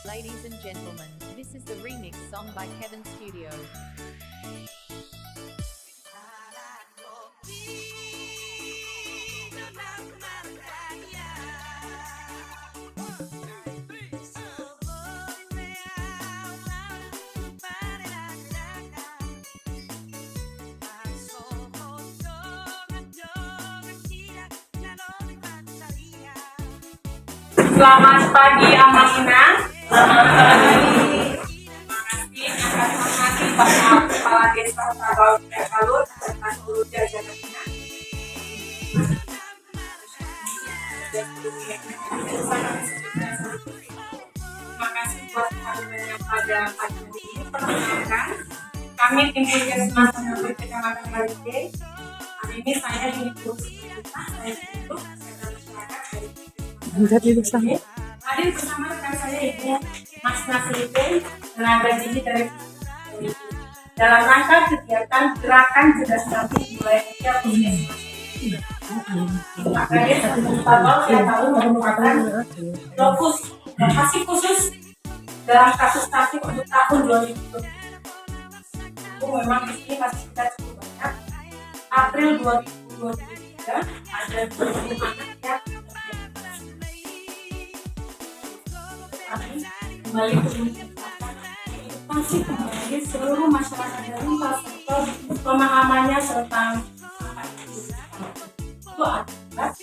Ladies and gentlemen, this is the remix song by Kevin Studio. Selamat pagi Amalina. Selamat pagi. Terima kasih Bapak Kepala Desa Tabalut serta seluruh jajarannya. Terima kasih buat kehadiran yang pada pagi ini. Perkenalkan, kami tim Puskesmas Menurut Kecamatan Balite. Hari ini saya di kursi saya duduk dari hadir bersama rekan saya Ibu Mas Nasrudin, tenaga gizi dari dalam rangka kegiatan gerakan cerdas cantik di wilayah Puskesmas. Makanya Tabal yang tahu merupakan fokus lokasi khusus dalam kasus cantik untuk tahun 2020. Memang di sini masih kita cukup banyak. April 2023 ada 20 anak yang kembali masih kembali seluruh masyarakat dari sektor pemahamannya serta itu adalah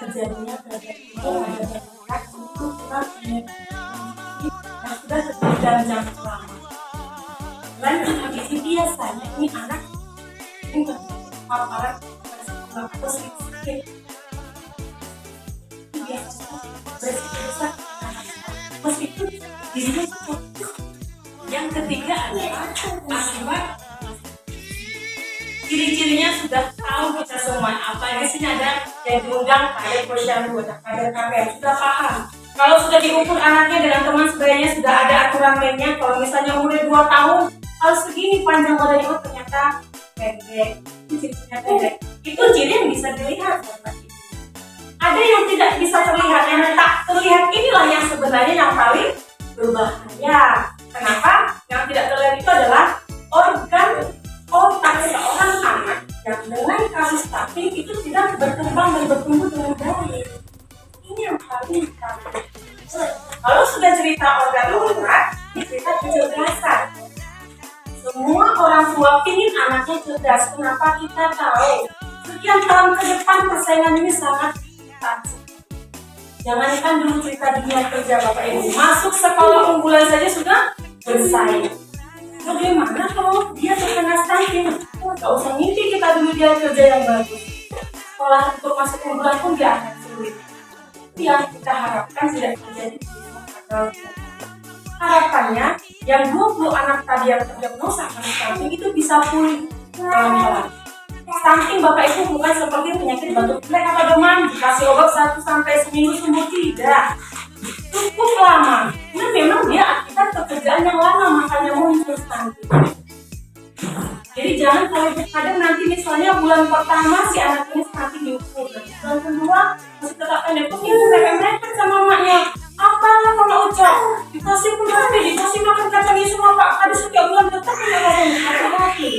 terjadinya masyarakat untuk yang sudah terjadi jangka lama. Dan kondisi biasanya ini anak ini paparan atau sedikit biasanya bersifat meskipun dirinya fokus. Yang ketiga adalah akibat ciri-cirinya sudah tahu kita semua. Apa di sini ada yang diundang kader posyandu, kader KPM sudah paham. Kalau sudah diukur anaknya dengan teman sebayanya sudah ada aturan mainnya. Kalau misalnya umurnya 2 tahun harus segini panjang badannya, oh ternyata pendek. Itu ciri-cirinya pendek. Itu ciri yang bisa dilihat. Ada yang tidak bisa terlihat, yang tak terlihat inilah yang sebenarnya yang paling berbahaya. Kenapa? Yang tidak terlihat itu adalah organ otak seorang anak yang dengan kasus stunting itu tidak berkembang dan bertumbuh dengan baik. Ini yang paling utama. Kalau sudah cerita organ otak, ini cerita kecerdasan. Semua orang tua ingin anaknya cerdas. Kenapa? Kita tahu sekian tahun ke depan persaingan ini sangat. Jangankan dulu cerita dunia kerja Bapak Ibu, masuk sekolah unggulan saja sudah bersaing. Bagaimana kalau dia terkena stunting? Gak usah mimpi kita dulu dia kerja yang bagus. Sekolah untuk masuk unggulan pun dia akan sulit. Itu yang kita harapkan tidak terjadi di masyarakat. Harapannya yang 20 anak tadi yang terdiagnosa karena stunting itu bisa pulih pelan-pelan. Stunting Bapak Ibu bukan seperti penyakit batuk pilek atau demam dikasih obat 1 sampai seminggu sembuh, tidak. Cukup lama. Ini memang dia akibat pekerjaan yang lama makanya muncul stunting. Jadi jangan kalau kadang nanti misalnya bulan pertama si anak ini stunting diukur, bulan kedua masih tetap pendek, terus ini mereka sama maknya. Apa kalau ucap dikasih pengaruh, dikasih makan kacang hijau apa? Ada setiap bulan tetap tidak hati-hati.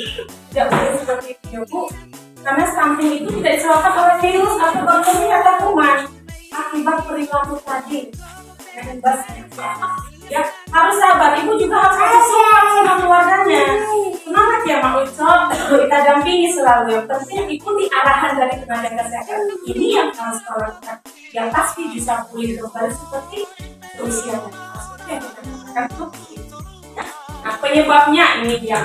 Tidak boleh seperti itu Bu, karena stunting itu tidak disebabkan oleh virus atau bakteri atau kuman, akibat perilaku tadi. Ya harus sabar, Ibu juga harus kasih support sama keluarganya. Semangat ya Mak Ucap, kita dampingi selalu. Yang penting ikuti arahan dari tenaga kesehatan. Ini yang harus kita lakukan, yang pasti bisa pulih kembali seperti usia dan maksudnya yang kita katakan itu. Nah penyebabnya ini dia.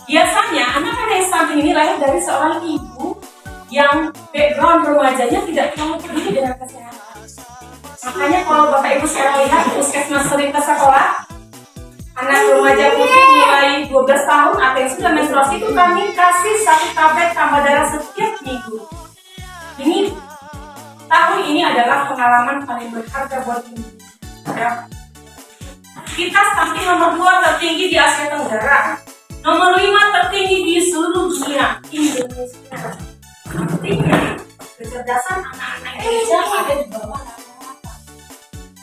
Biasanya anak-anak yang stunting ini lahir dari seorang ibu yang background remajanya tidak terlalu peduli dengan kesehatan. Makanya kalau Bapak Ibu sekarang lihat puskesmas sering ke sekolah, anak remaja putri mulai 12 tahun atau yang sudah menstruasi itu kami kasih 1 tablet tambah darah setiap minggu. Ini tahun ini adalah pengalaman paling berharga buat Indonesia. Kita stunting nomor 2 tertinggi di Asia Tenggara. Nomor 5 tertinggi di seluruh dunia, Indonesia. Artinya, kecerdasan anak-anak Indonesia ada di bawah rata-rata.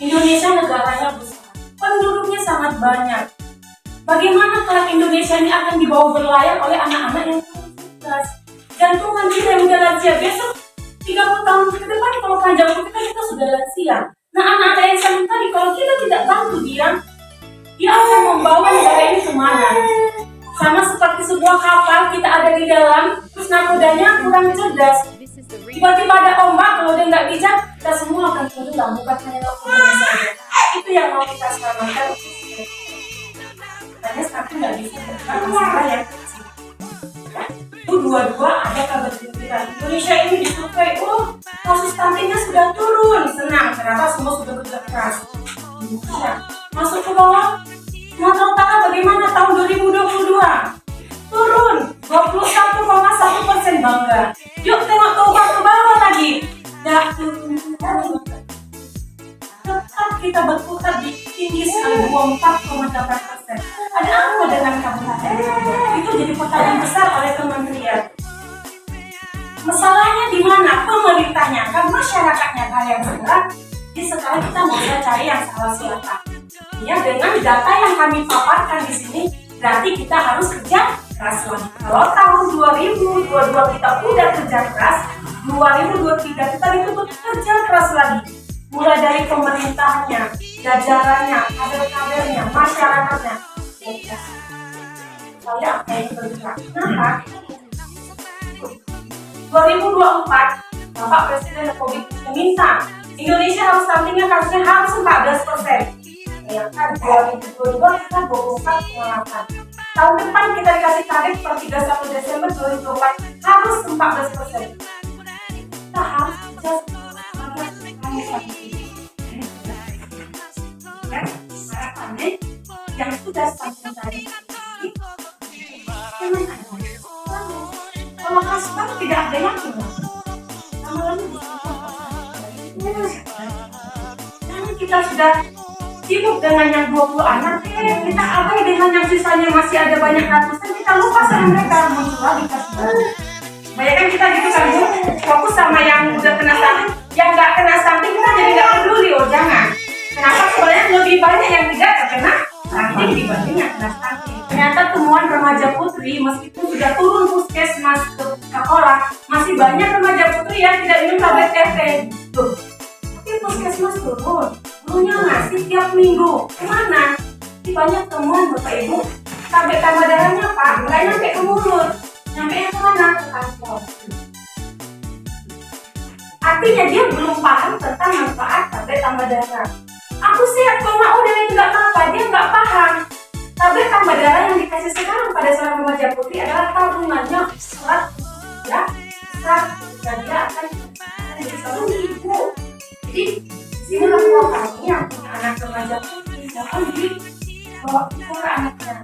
Indonesia negaranya besar. penduduknya sangat banyak. Bagaimana kelak Indonesia ini akan dibawa berlayar oleh anak-anak yang cerdas? Jantungan kita yang udah lansia, besok 30 tahun ke depan kalau panjang kita sudah lansia. Nah, anak-anak yang sama tadi, kalau kita tidak bantu dia akan membawa negara ini kemana? Sama seperti sebuah kapal, kita ada di dalam, terus nakodanya kurang cerdas. This is the remix. Tiba-tiba ada ombak, kalau dia nggak bijak, kita semua akan tenggelam, bukan hanya nakodanya saja. Itu yang mau kita selamatkan. Hanya satu nggak bisa berkata yang kecil. Itu dua-dua ada kabar gembira. Indonesia ini disurvei, kasus stuntingnya sudah turun. Senang, kenapa semua sudah bekerja keras. Indonesia masuk ke bawah. Sumatera Utara bagaimana tahun 2022? Turun 21,1%, bangga. Yuk tengok Toba ke bawah lagi. Dah turun. Tetap kita berputar di tinggi sekali 24,8%. Ada apa dengan kabupaten? Itu jadi pertanyaan besar oleh kementerian. Masalahnya di mana? Pemerintahnya, kan masyarakatnya kalian berat. Jadi sekarang kita mau cari yang salah siapa? Ya, dengan data yang kami paparkan di sini, berarti kita harus kerja keras lagi. Kalau tahun 2022 kita udah kerja keras, 2023 kita dituntut kerja keras lagi. Mulai dari pemerintahnya, jajarannya, kader-kadernya, masyarakatnya. Saya apa yang bergerak? Kenapa? 2024, Bapak Presiden Republik meminta Indonesia harus stuntingnya kasusnya harus 14%. Bayangkan 2022 kita 24,8. Tahun depan kita dikasih target per 31 Desember 2024 harus 14%. Kita harus kerja harapannya yang sudah stunting tadi kalau kasukan tidak ada yang kita sudah sibuk dengan yang 20 anak, kita abai dengan yang sisanya masih ada banyak ratusan, kita lupa sama mereka muncul lagi kasus baru. Bayangkan kita gitu kan, fokus sama yang udah kena stunting, yang nggak kena stunting kita jadi nggak peduli. Jangan. Kenapa? Sebenarnya lebih banyak yang tidak terkena stunting dibanding yang kena stunting. Ternyata temuan remaja putri meskipun sudah turun puskesmas ke sekolah, masih banyak remaja putri yang tidak minum tablet TP. Tuh, tapi puskesmas turun. Gurunya ngasih tiap minggu. Kemana? Ini banyak temuan Bapak Ibu. Tablet tambah darahnya Pak, nggak nyampe ke mulut. Nyampe yang kemana? Ke kantong. Artinya dia belum paham tentang manfaat tablet tambah darah. Aku sehat kok mau dari nggak apa-apa, dia nggak paham. Tablet tambah darah yang dikasih sekarang pada seorang remaja putri adalah tabungannya serat, ya, serat, dan dia akan menjadi selalu ibu. Jadi sini orang kami yang punya anak remaja putri, jangan dibawa ke anaknya.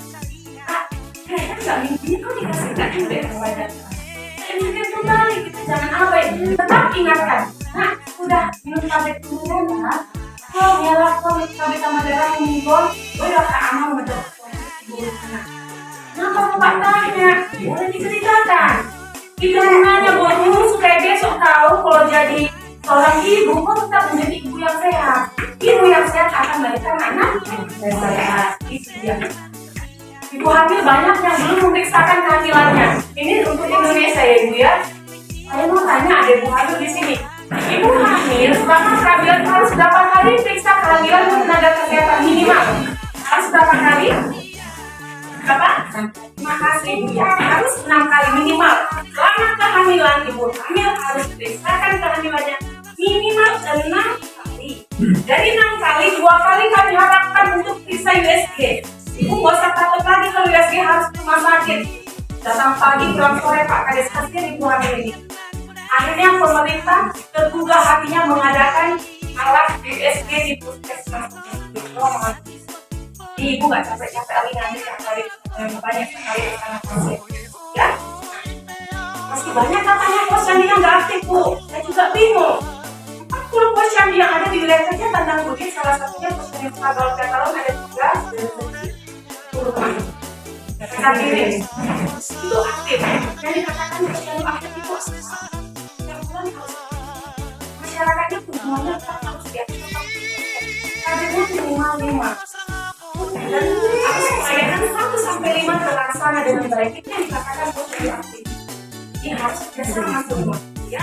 Kayaknya nggak mimpi itu dikasih tablet tambah darah. Mungkin kembali kita jangan abai, tetap ingatkan. Nah, sudah minum tablet tambah darah. Kalau nyala tablet tambah darah menggol, gue udah keamal betul. Kenapa Bapak tanya? Boleh diceritakan. Itu gunanya buat ibu supaya besok tahu kalau jadi seorang ibu kok tetap menjadi ibu yang sehat. Ibu yang sehat akan melahirkan anak yang sehat. Itu dia. Ibu hamil banyak yang belum memeriksakan kehamilannya. Ini untuk Indonesia ya Ibu ya. Saya mau tanya ada ibu hamil di sini. Ibu hamil selama kehamilan harus berapa kali periksa kehamilan ke tenaga kesehatan minimal? Harus berapa kali? Berapa? Terima kasih Ibu ya. Harus 6 kali minimal. Selama kehamilan Ibu hamil harus periksakan kehamilannya minimal 6 kali. Dari 6 kali, 2 kali kami harapkan untuk periksa USG. Ibu gak usah takut lagi kalau USG harus ke rumah sakit. Datang pagi pulang sore Pak Kades kasihan Ibu hamil ini. Akhirnya pemerintah tergugah hatinya mengadakan alat USG di puskesmas. Ibu gak capek-capek lagi ngambil yang kali banyak sekali anak pasien. Ya, masih banyak katanya posyandu yang gak aktif Bu. Saya juga bingung. 40 posyandu yang ada di wilayah saja Tandang Bukit, salah satunya posyandu Pagal Katalon ada 13 dan kiri itu aktif. Yang dikatakan posyandu aktif itu masyarakatnya semuanya harus diaktifkan. Kadernya minimal 5. dan harus upayakan 1-5 terlaksana dengan baik. Itu yang dikatakan posisi aktif. Ini harus bersama semua. Ya,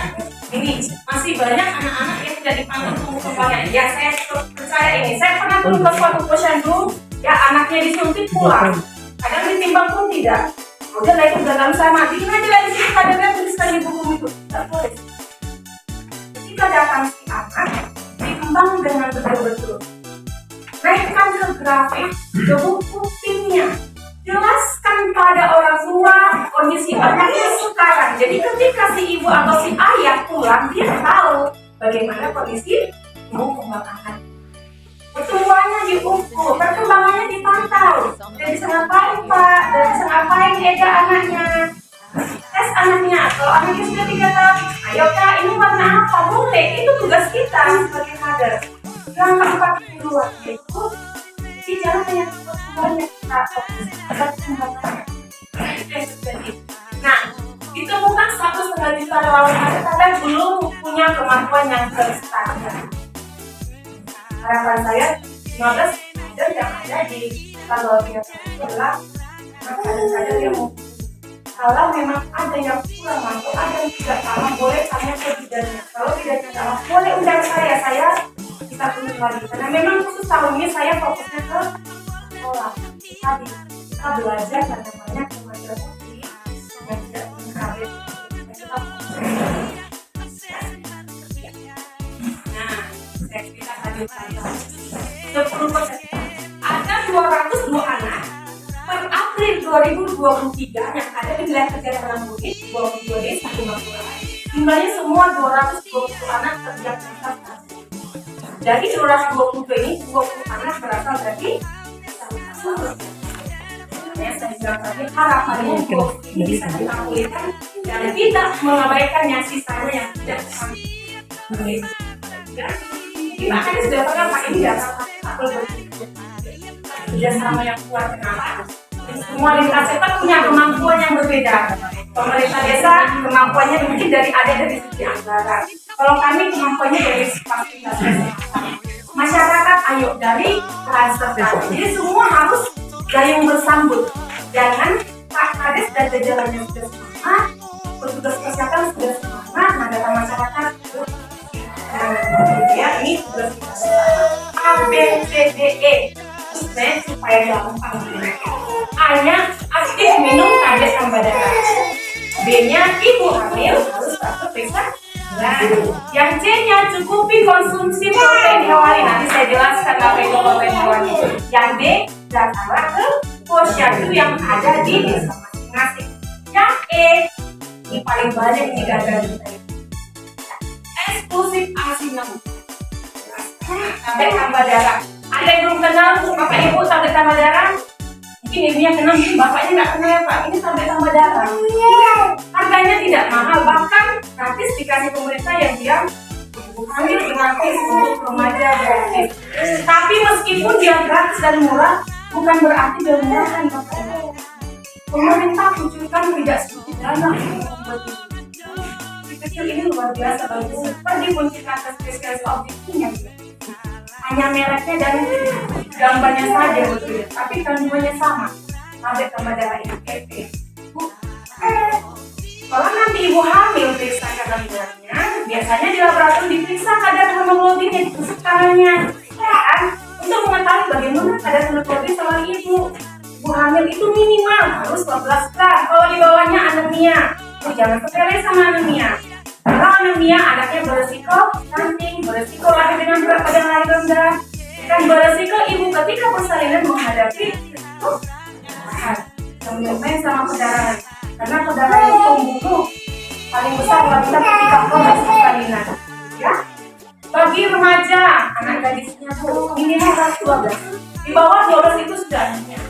ini masih banyak anak-anak yang tidak dipantau tumbuh kembangnya. Ya, saya percaya ini. Saya pernah turun ke suatu posyandu, ya anaknya disuntik pulang. Kadang ditimbang pun tidak. Udah lah itu dalam sama. Bikin aja dari sini kadernya tuliskan di buku itu. Tidak boleh. Ketika datang si anak, dikembang dengan betul-betul. Naikkan ke grafik, ke buku timnya. Jelaskan pada orang tua kondisi anaknya sekarang. Jadi ketika si ibu atau si ayah pulang, dia tahu bagaimana kondisi ibu kembang anak. Pertumbuhannya diukur, perkembangannya dipantau. Dan bisa ngapain Pak, dan bisa ngapain Ega anaknya. Tes anaknya, kalau anaknya sudah 3 tahun, ayo Kak ini warna apa? Boleh, itu tugas kita sebagai mother. Langkah 4 keluar, yaitu di jalan yang banyak kita fokus pada perkembangannya. Nah, ditemukan 1,5 juta relawan tapi belum punya kemampuan yang terstandar. Harapan saya 15 kader yang ada di kalau biasa itu adalah kader-kader yang mau. Kalau memang ada yang kurang mampu, ada yang tidak paham, boleh tanya ke bidannya. Kalau bidannya salah, boleh undang saya kita tunggu lagi. Karena memang khusus tahun ini saya fokusnya ke sekolah. Tadi kita belajar karena banyak remaja putri yang tidak punya karir. Nah, saya kita lanjutkan. 10%. Ada 202 anak per April 2023 yang ada di wilayah kerja dalam Bukit 22 desa 50 anak. Jumlahnya semua 220 anak terdiagnosa. Dari 220 ini 20 anak berasal dari saya bilang tadi harapannya ini bisa kita pulihkan dan tidak mengabaikan yang sisanya yang tidak sampai. Kita akan sudah pernah Pak ini dasar atau kerjasama yang kuat. Kenapa? Semua lintas sektor punya kemampuan yang berbeda. Pemerintah desa kemampuannya mungkin dari segi anggaran. Kalau kami kemampuannya dari fasilitas. Masyarakat ayo dari peran serta. Jadi semua harus gayung bersambut. Jangan Pak Kades dan jajarannya sudah semangat, petugas kesehatan sudah semangat, nah data masyarakat ya ini tugas kita A, B, C, D, E. Supaya gampang. A-nya aktif minum Kades tambah darah. B-nya ibu hamil harus tetap periksa. Yang C-nya cukupi konsumsi protein hewani. Nanti saya jelaskan apa itu protein hewani. Yang D, datanglah ke posyandu yang ada di desa masing-masing. Yang E, ini paling banyak ini gagal kita. Eksklusif ASI 6. Tablet tambah darah. Ada yang belum kenal Bapak Ibu tablet tambah darah? Mungkin ibunya kenal, mungkin bapaknya nggak kenal ya Pak. Ini tablet tambah darah. Harganya tidak mahal, bahkan gratis dikasih pemerintah yang dia hamil gratis untuk remaja gratis. Tapi meskipun dia gratis dan murah, bukan berarti dia murah kan Bapak Ibu. Pemerintah kucurkan tidak sedikit dana untuk membuat ini. Kecil ini luar biasa bagus. Seperti kuncikan spesialis objeknya. Hanya mereknya dan gambarnya saja berbeda, tapi kandungannya sama. Tablet tambah darah ini PP. Kalau nanti ibu hamil periksa kandungannya, biasanya di laboratorium diperiksa kadar hemoglobinnya di tusuk tangannya, kan? Untuk mengetahui bagaimana kadar hemoglobin seorang ibu. Ibu hamil itu minimal harus 12 gram. Kalau di bawahnya anemia, jangan sepele sama anemia. Kalau anemia anaknya beresiko stunting, beresiko lahir dengan berat badan yang rendah, dan beresiko ibu ketika persalinan menghadapi kemudian sama perdarahan. Karena perdarahan itu pembunuh paling besar wanita ketika proses persalinan. Ya, bagi remaja anak gadisnya minimal 12. Di bawah 12 itu sudah anemia.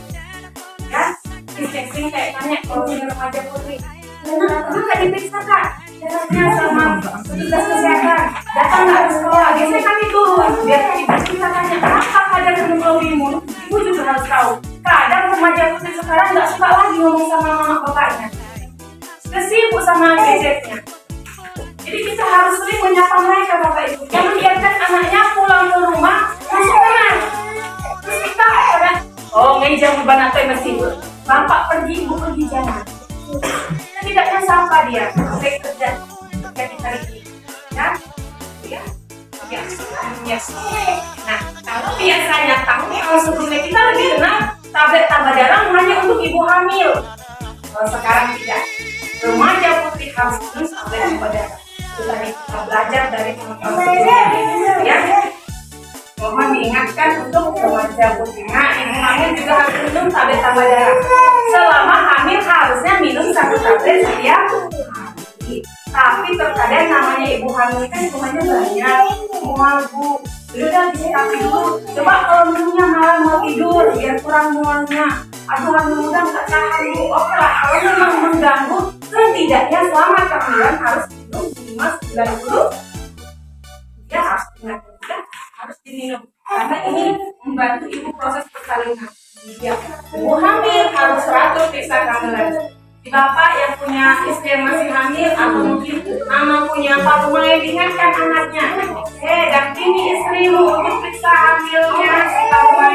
Ya, disexing kayak tanya kalau punya remaja putri. Kenapa nggak diperiksa Kak? Caranya sama petugas kesehatan. Datang nggak ke sekolah? Biasanya kami turun biar kita tanya apa kadar hemoglobinmu. Ibu juga harus tahu. Kadang remaja putri sekarang nggak suka lagi ngomong sama mama bapaknya. Sudah sibuk sama gadgetnya. Jadi kita harus sering menyapa mereka Bapak Ibu. Jangan biarkan anaknya pulang ke rumah langsung tenang. Terus kita apa dia? Sampai kerja hari ini, ya? Ya, ya. Nah, kalau biasanya kalau sebelumnya kita lebih kenal tablet tambah darah hanya untuk ibu hamil. Kalau sekarang tidak, remaja putri harus minum tablet tambah darah. Itu tadi kita belajar dari teman-teman ya. Mohon diingatkan untuk remaja putri. Nah, ibu hamil juga harus minum tablet tambah darah. Selama hamil harusnya minum 1 tablet setiap hari. Tapi terkadang namanya ibu hamil kan semuanya banyak. Mual bu, udah disikapi dulu. Coba kalau minumnya malam mau tidur biar kurang mualnya. Aduh hamil muda nggak tahan bu. Oke lah, kalau memang mengganggu, setidaknya selama kehamilan harus minum minimal 90. Ya harus ingat juga harus diminum karena ini membantu ibu proses persalinan. Ya, ibu hamil harus teratur periksa kehamilan. Bapak yang punya istri yang masih hamil atau mungkin mama punya Pak Rumah ingatkan anaknya, dampingi istrimu untuk periksa hamilnya Pak Rumah.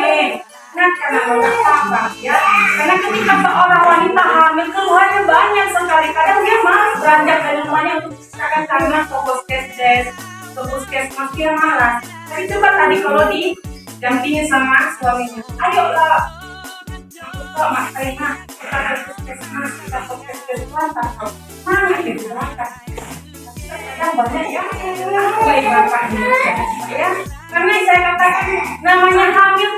Nah, karena nggak apa-apa ya. Karena ketika seorang wanita hamil keluhannya banyak sekali. Kadang dia malas beranjak dari rumahnya untuk periksakan karena puskesmas dia malas. Tapi coba tadi kalau didampingi sama suaminya, ayolah kok Mas Rina, kita ke puskesmas, kita ke puskesmas atau mana gitu kan? Kadang banyak ya, baik bapaknya ya. Karena saya katakan namanya hamil,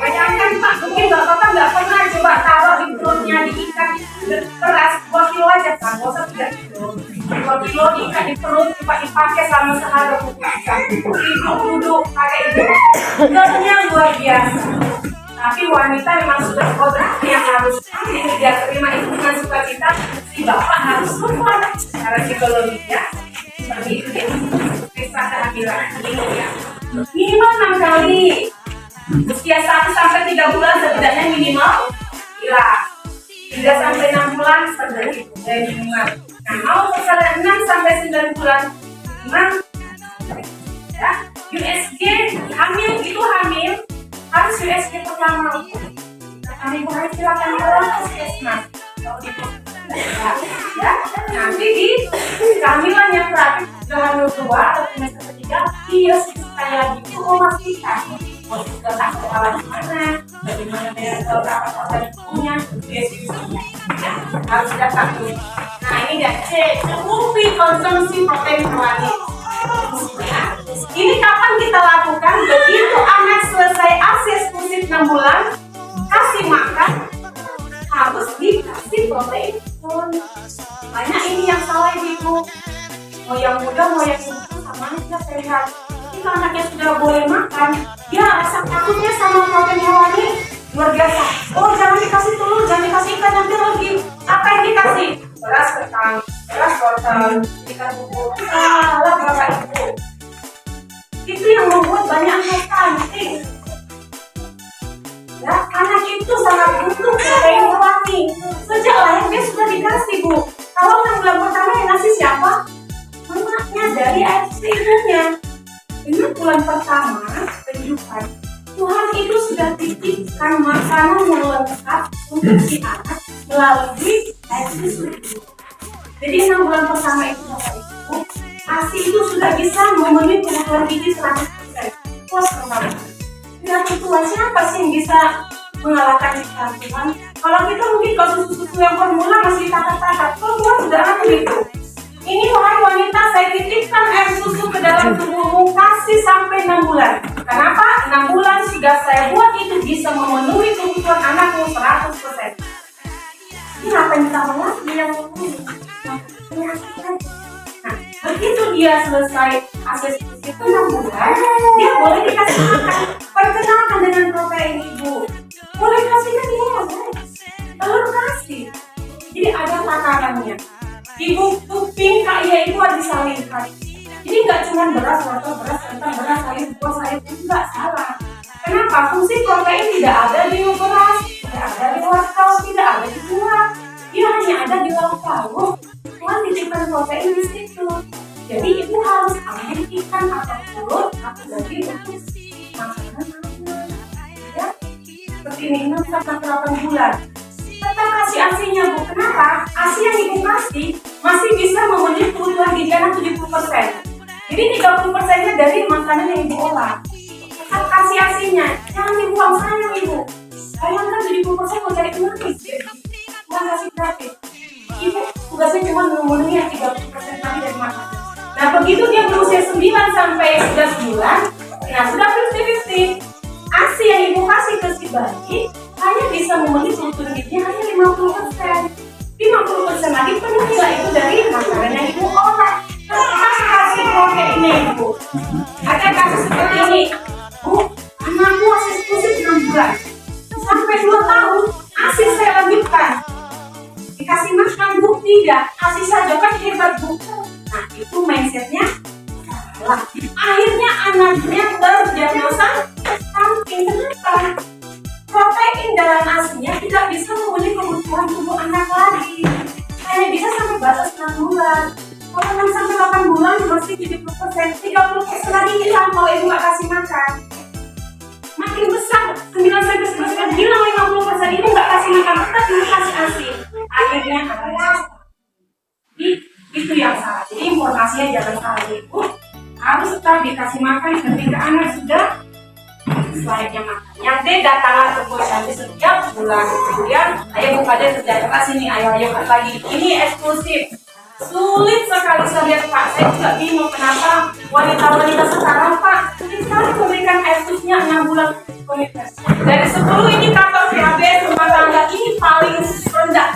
bayangkan Pak, mungkin bapak nggak pernah coba taruh di perutnya, diikat beras 2 kilo aja kan, nggak usah 3 kilo. 2 kilo diikat di perut, coba dipakai sama sehari duduk pakai itu, beratnya luar biasa. Tapi wanita memang sudah kodrat yang harus dia terima itu dengan sukacita. Si bapak harus support secara psikologisnya. Seperti itu ya. Periksa kehamilan ini ya. Minimal 6 kali. Usia 1 sampai 3 bulan setidaknya minimal. Gila. 3 sampai 6 bulan setidaknya minimal. Nah, mau misalnya 6 sampai 9 bulan minimal. Ya, USG hamil itu hamil. Harus USG pertama. Kami boleh silakan ke puskesmas. Ya, nanti di kehamilan yang terakhir sudah hamil 2 atau semester 3, dia kayak gitu memastikan sudah tak sekolah di mana, bagaimana dia berapa orang punya, harus datang tuh. Nah ini dia C, cukupi konsumsi protein hewani. Ini kapan kita lakukan? Begitu anak selesai ASI eksklusif 6 bulan, kasih makan, harus dikasih protein. Banyak ini yang salah ibu. Mau yang muda, mau yang tua sama aja sehat. Jika anaknya sudah boleh makan, dia rasa takutnya sama protein hewani luar biasa. Oh jangan dikasih telur, jangan dikasih ikan, nanti lagi. Apa yang dikasih? Beras ketan, beras wortel, ikan bubur. Salah bapak ibu. Itu yang membuat banyak anak stunting. Ya, anak itu sangat butuh protein hewani. Sejak lahir dia sudah dikasih bu. Kalau 6 bulan pertama yang ngasih siapa? Mamanya dari ibunya. Dengan bulan pertama kehidupan, Tuhan itu sudah titipkan makanan yang lengkap untuk si anak melalui ibu. Jadi 6 bulan pertama itu bapak ibu, ASI itu sudah bisa memenuhi kebutuhan gizi 100%. Puas kembali. Dengan Tuhan siapa sih yang bisa mengalahkan ciptaan Tuhan? Kalau kita mungkin kalau susu-susu yang formula masih takat-takat, kalau Tuhan sudah ada itu. Ini wahai wanita, saya titipkan air susu ke dalam tubuhmu, kasih sampai 6 bulan. Kenapa? 6 bulan sudah saya buat itu bisa memenuhi kebutuhan anakmu 100%. Ini apa yang kita mau lagi yang nah, begitu dia selesai akses itu 6 bulan, dia boleh dikasih makan. Perkenalkan dengan protein ibu. Boleh kasih kan dia, telur kasih. Jadi ada takarannya. Ibu kuping kaya itu harus disalinkan. Jadi nggak cuma beras, wortel, beras, kentang, beras, sayur, buah, sayur itu nggak salah. Kenapa? Fungsi protein tidak ada di beras, tidak ada di wortel, tidak ada di buah. Dia hanya ada di lauk pauk. Tuhan titipkan protein di situ. Jadi ibu harus ambil ikan atau telur atau daging untuk makanan. Ya, seperti minum sampai 8 bulan. Tetap kasih ASI-nya Bu. Kenapa? ASI yang Ibu kasih masih bisa memenuhi kebutuhan gizi anak 70%. Jadi 30%-nya dari makanan yang Ibu olah. Tetap kasih ASI-nya, jangan dibuang, sayang Ibu. Bayangkan 70% mau cari kemana sih? Bukan kasih gratis. Ibu tugasnya cuma memenuhi yang 30% tadi dari makanan. Nah begitu dia berusia 9 sampai 11 bulan, nah sudah 50-50. ASI yang Ibu kasih ke si bayi hanya bisa memenuhi kebutuhan gizinya hanya 50%. 50% lagi penuhilah itu dari makanan yang Ibu olah. Terus kasih proteinnya Ibu. Ada kasus seperti ini, Bu, anakku ASI eksklusif 6 bulan sampai 2 tahun, ASI saya lanjutkan. Dikasih makan Bu, tidak, ASI saja kan hebat Bu. Nah itu mindsetnya salah. Akhirnya anaknya terdiagnosa stunting. Kenapa? Protein dalam ASI-nya tidak bisa memenuhi kebutuhan tubuh anak lagi. Hanya bisa sampai batas 6 bulan. Kalau 6 sampai 8 bulan masih 70%, 30% lagi hilang kalau Ibu nggak kasih makan. Makin besar, 9 sampai 11 bulan hilang 50%. Ibu nggak kasih makan, tetap Ibu kasih ASI. Akhirnya anaknya itu yang salah. Jadi informasinya jangan salah Ibu. Harus tetap dikasih makan ketika anak sudah selayaknya makan. Yang D datanglah ke posyandu setiap bulan. Kemudian ayo buka dia kerja keras ini, ayo lagi. Ini eksklusif. Sulit sekali saya lihat Pak. Saya juga bingung kenapa wanita-wanita sekarang Pak sulit sekali memberikan eksklusifnya 6 bulan komitmen. Dari 10 indikator PAB rumah tangga ini paling rendah.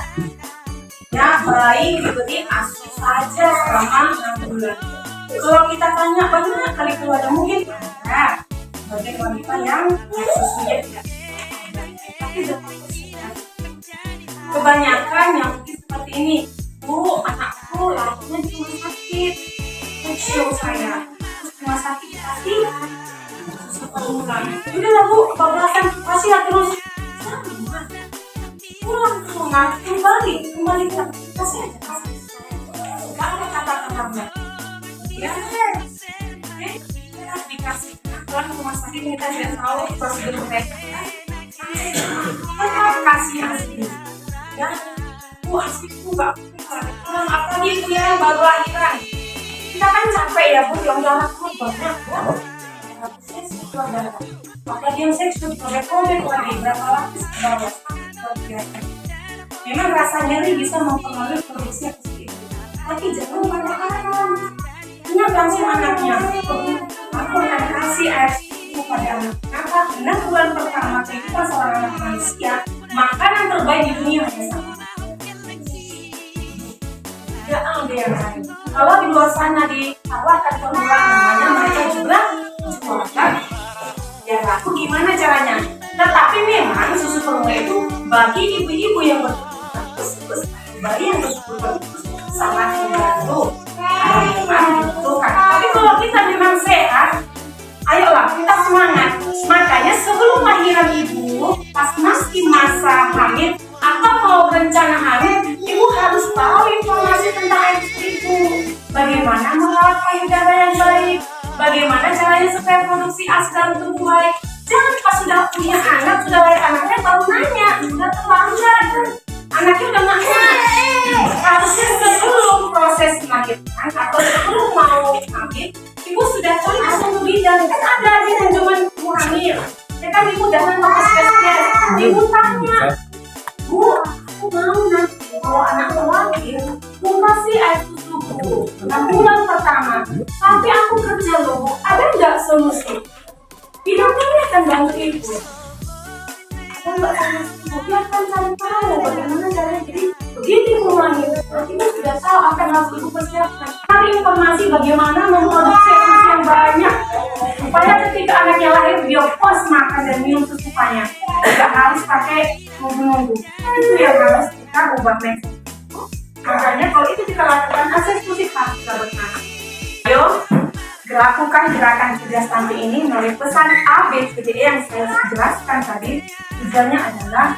Ya baik diberi ASI saja selama 6 bulan. Kalau kita tanya banyak kali keluarga mungkin ada sebagai wanita yang susunya tidak, tapi kebanyakan yang mungkin seperti ini, Bu, anakku lahirnya di rumah sakit, show saya, terus rumah sakit dikasih susu bulan. Udahlah Bu, bablasan kasih lah terus. Pulang ke rumah, kembali kasih aja kasih. Gak ada kata-katanya. Ya, dikasih pulang ke rumah sakit kita tidak tahu prosedur mereka. Kasih ASI. Ya, Bu ASI itu gak pulang apalagi itu yang baru lahiran. Kita kan capek ya Bu, yang darah itu banyak Bu. Apalagi yang seks itu kobek-kobek lagi berapa lapis ke bawah. Memang rasa nyeri bisa mempengaruhi produksi ASI itu. Tapi jangan banyak-banyak. Ingat langsung anaknya. Aku akan kasih air susu pada anak. Kenapa? Karena bulan pertama kehidupan seorang anak manusia, makanan terbaik di dunia hanya satu. Tidak ada yang lain. Kalau di luar sana ditawarkan formula namanya, mereka juga jualan. Ya laku gimana caranya? Tetapi memang susu formula itu bagi ibu-ibu yang berkebutuhan, bayi yang berkebutuhan sangat membantu. Tapi kalau kita memang sehat, ayolah kita semangat. Makanya sebelum lahiran ibu, pas masih masa hamil atau mau rencana hamil, ibu harus tahu informasi tentang ibu. Bagaimana merawat payudara yang baik, bagaimana caranya supaya produksi ASI dalam tubuh baik. Jangan pas sudah punya anak, sudah lahir anaknya baru nanya, sudah terlambat kan? Anaknya udah nanya. Harusnya sebelum proses melahirkan atau sebelum mau hamil, ibu sudah cari langsung ke bidan. Kan ada aja yang cuma ibu hamil. Ya kan ibu datang ke puskesmas, ibu tanya, Bu, aku mau nanti kalau anakku lahir, Bu kasih air susu Bu. 6 bulan pertama, tapi aku kerja loh Bu. Ada nggak solusi? Bidannya akan bantu ibu. Dan nggak solusi, dia akan cari tahu bagaimana caranya. Jadi begitu ibu lahir, ibu sudah tahu akan harus ibu persiapkan. Cari informasi bagaimana memproduksi susu yang banyak supaya ketika anaknya lahir dia puas makan dan minum sesukanya. Tidak harus pakai nunggu-nunggu. Itu yang harus kita ubah mindset. Makanya kalau itu kita lakukan, akses musik harus kita bernama. Ayo, lakukan gerakan cerdas stunting ini melalui pesan A, B, C, D, E yang saya jelaskan tadi. Tujuannya adalah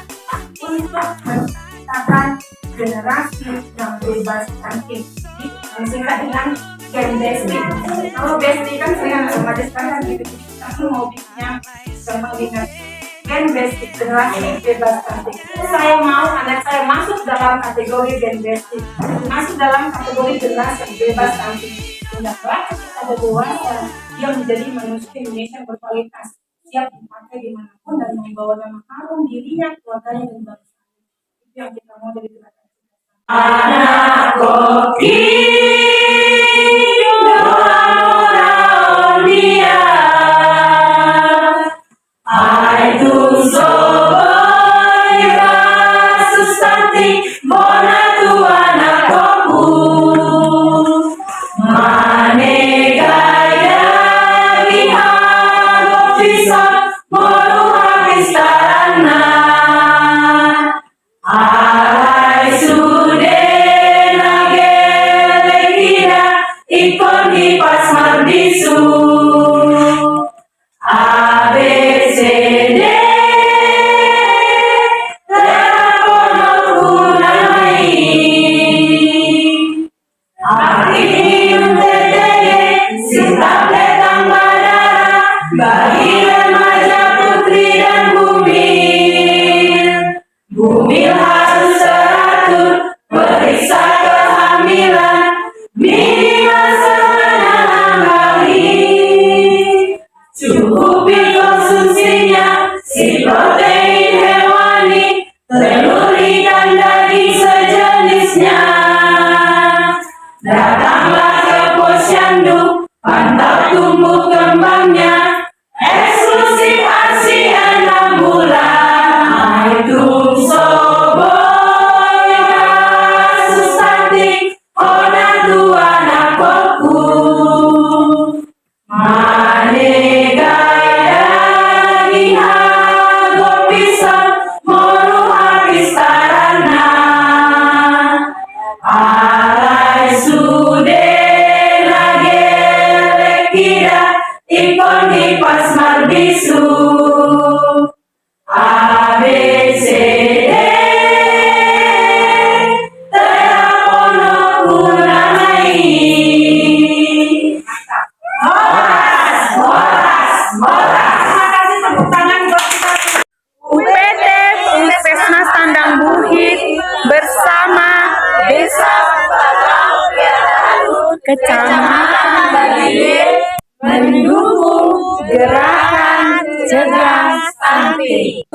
untuk menciptakan generasi yang bebas stunting. Disingkat dengan Gen Besti. Kalau Besti kan sering remaja sekarang gitu. Aku mau bikinnya gampang diingat. Gen Basic, generasi bebas stunting. Saya mau anak saya masuk dalam kategori Gen Basic, masuk dalam kategori generasi bebas stunting. Hendaklah kita dewasa yang menjadi manusia Indonesia yang berkualitas, siap dipakai dimanapun dan membawa nama harum dirinya, keluarganya dan bangsa. Itu yang kita mau dari gerakan. Anak koki, I do so sustanti bona tuana koku mane gaya dihago bisa moro habis tarana ai sude nage lekira ikon di pas mardisu A, B, C, D Terakono gunai Akhirnya terdiri Sinta petang badara Bagi remaja putri dan bumil Bumil harus teratur Periksa kehamilan Minimal sebulan kali Cukupi konsumsinya si protein hewani, telur ikan daging sejenisnya. Datanglah ke posyandu, pantau tumbuh kembangnya, eksklusif ASI 6 bulan. Aitum soboy sustanti, ona dua nakoku. Mane gaya dihago pisang moro habis tarana alai sude lage lekira ikon di pas mardisu A, B, C, D terakono gunai UPT Puskesmas Tandang Buhit bersama Desa Kecamatan Bagile mendukung gerakan cegah stunting.